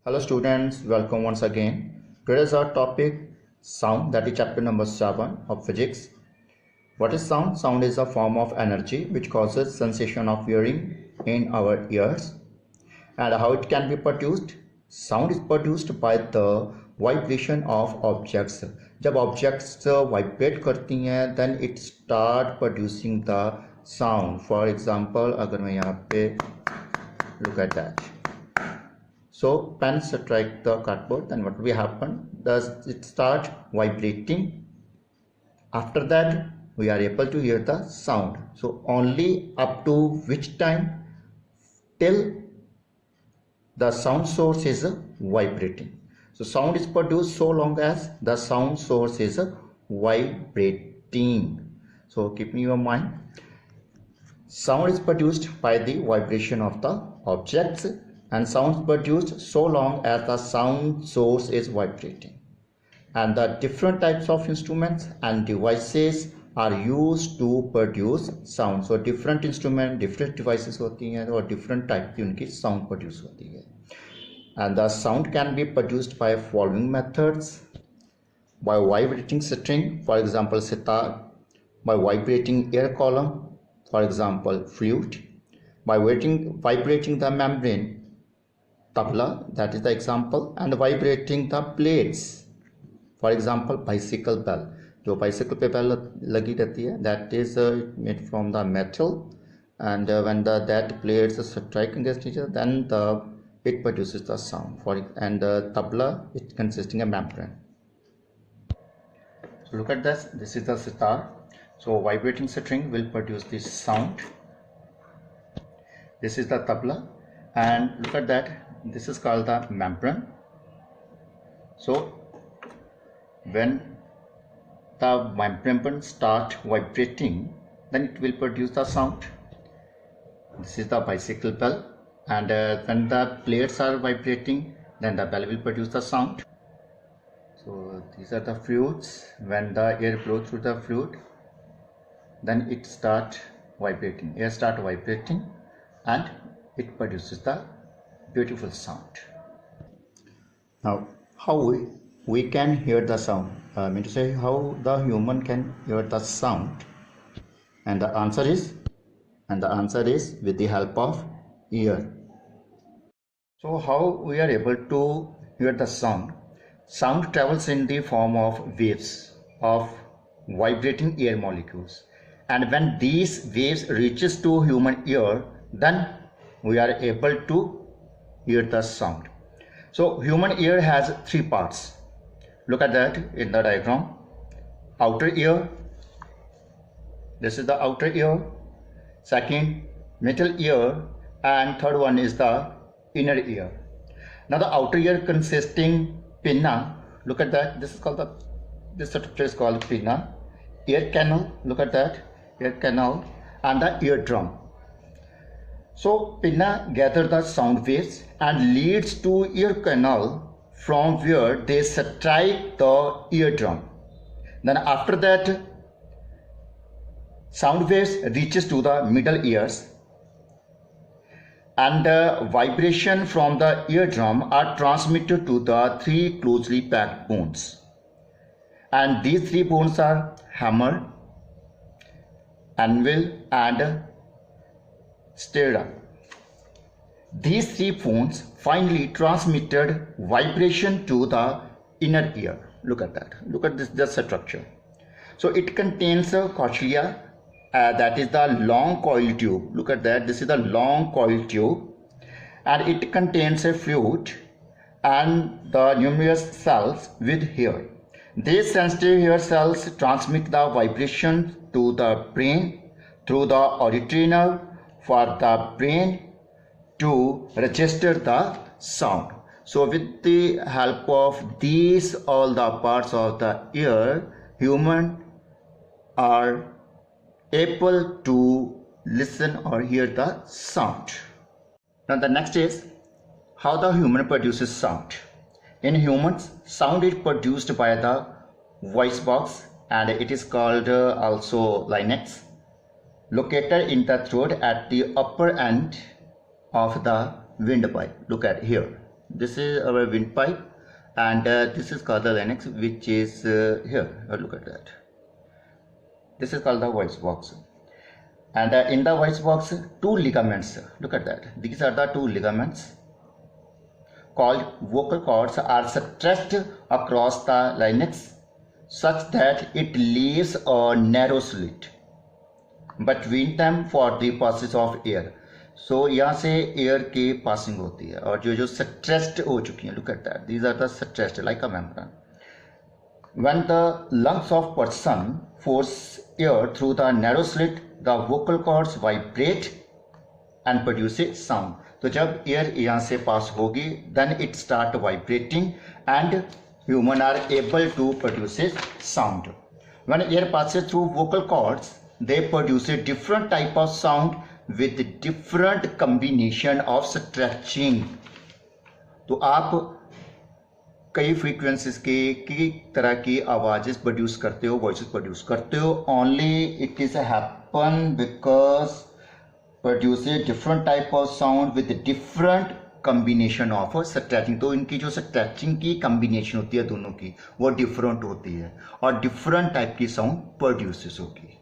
Hello students, welcome once again. Today's our topic sound, that is chapter number 7 of physics. What is sound? Sound is a form of energy which causes sensation of hearing in our ears. And how it can be produced? Sound is produced by the vibration of objects. जब objects vibrate करती हैं then it start producing the sound. For example, अगर मैं यहाँ पे look at that. So pen strike the cardboard, then what will happen? Does it start vibrating? After that, we are able to hear the sound. So only up to which time? Till the sound source is vibrating. So sound is produced so long as the sound source is vibrating. So keep in your mind, sound is produced by the vibration of the objects, and sound produced so long as the sound source is vibrating. And the different types of instruments and devices are used to produce sound. So different instrument, different devices होती हैं और different type की उनकी sound produce होती है. And the sound can be produced by following methods: by vibrating string, for example sitar; by vibrating air column, for example flute; by vibrating the membrane, tabla, that is the example; and vibrating the plates, for example bicycle bell. जो bicycle पे bell लगी रहती है, that is made from the metal, and when that plates strike against each other, then it produces the sound. And the tabla, it consisting of membrane. So look at this. This is the sitar. So vibrating string will produce this sound. This is the tabla, and look at that. This is called the membrane. So when the membrane start vibrating, then it will produce the sound. This is the bicycle bell, and when the plates are vibrating, then the bell will produce the sound. So these are the flutes. When the air blows through the flute, then it start vibrating. Air start vibrating, and it produces the beautiful sound. Now, how we can hear the sound? I mean to say, how the human can hear the sound? And the answer is with the help of ear. So how we are able to hear the sound? Sound travels in the form of waves of vibrating air molecules, and when these waves reaches to human ear, then we are able to hear the sound. So human ear has three parts. Look at that in the diagram. Outer ear, this is the outer ear. Second, middle ear, and third one is the inner ear. Now the outer ear consisting pinna. Look at that. This structure is called pinna. Ear canal. Look at that. Ear canal, and the eardrum. So pinna gather the sound waves and leads to ear canal, from where they strike the eardrum. Then after that, sound waves reaches to the middle ears, and vibration from the eardrum are transmitted to the three closely packed bones. And these three bones are hammer, anvil, and sternum. These three bones finally transmitted vibration to the inner ear. Look at that. Look at this structure. So it contains a cochlea, that is the long coil tube. Look at that. This is the long coil tube, and it contains a flute and the numerous cells with hair. These sensitive hair cells transmit the vibration to the brain through the auditory nerve, for the brain to register the sound. So with the help of these all the parts of the ear, human are able to listen or hear the sound. Now the next is how the human produces sound. In humans, sound is produced by the voice box, and it is called also larynx, located in the throat at the upper end of the windpipe. Look at here. This is our windpipe, and this is called the larynx, which is here. Look at that. This is called the voice box, and in the voice box, two ligaments. Look at that. These are the two ligaments called vocal cords are stretched across the larynx such that it leaves a narrow slit between them for the passage of air. So यहाँ से air की passing होती है, और जो stressed हो चुकी हैं, look at that, these are the stressed like a membrane. When the lungs of person force air through the narrow slit, the vocal cords vibrate and produce a sound. तो जब air यहाँ से पास होगी, then it start vibrating and human are able to produce a sound. When air passes through vocal cords, they produce a different type of sound with different combination of stretching. तो आप कई frequencies के कई तरह की आवाजेस produce करते हो, voices produce करते हो. Only it is happen because produce a different type of sound with different combination of stretching. तो इनकी जो स्ट्रेचिंग की कम्बिनेशन होती है दोनों की, वो डिफरेंट होती है और डिफरेंट टाइप की साउंड प्रोड्यूसेस होगी.